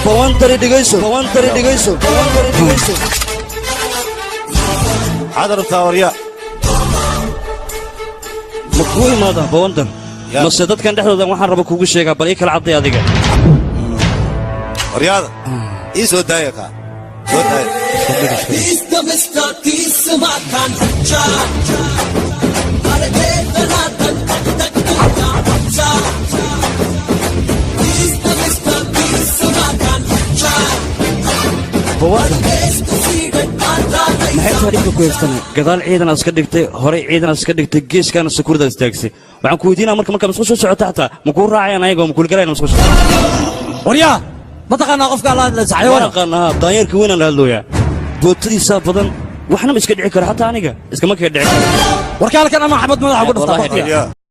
بوانتري دقيسو حضر الثورية مكوي ماذا بوانتر مسدد كان دحدو دان waxaan raba kugu sheegaa bal kala caday adiga رياضة ايه سو دايقة سو دايقة maxay taariikhda ku heystana gadaal ciidan aad iska dhigtay hore ciidan aad iska dhigtay geeskana sakuurada istaagsi waxaan ku weydiinaa marka masku soo socota xataa ma ku raacayaan ayaga ma ku galayna masku soo waryaa ma taqaanaa qofka Allah la saxay wala qanaha daayirka weyn la hadlooya bootadiisa badan waxna ma iska dhici karo xataa aniga iska ma ka dhici karo warkaalkan ama xabad madaxa ku dhuftaa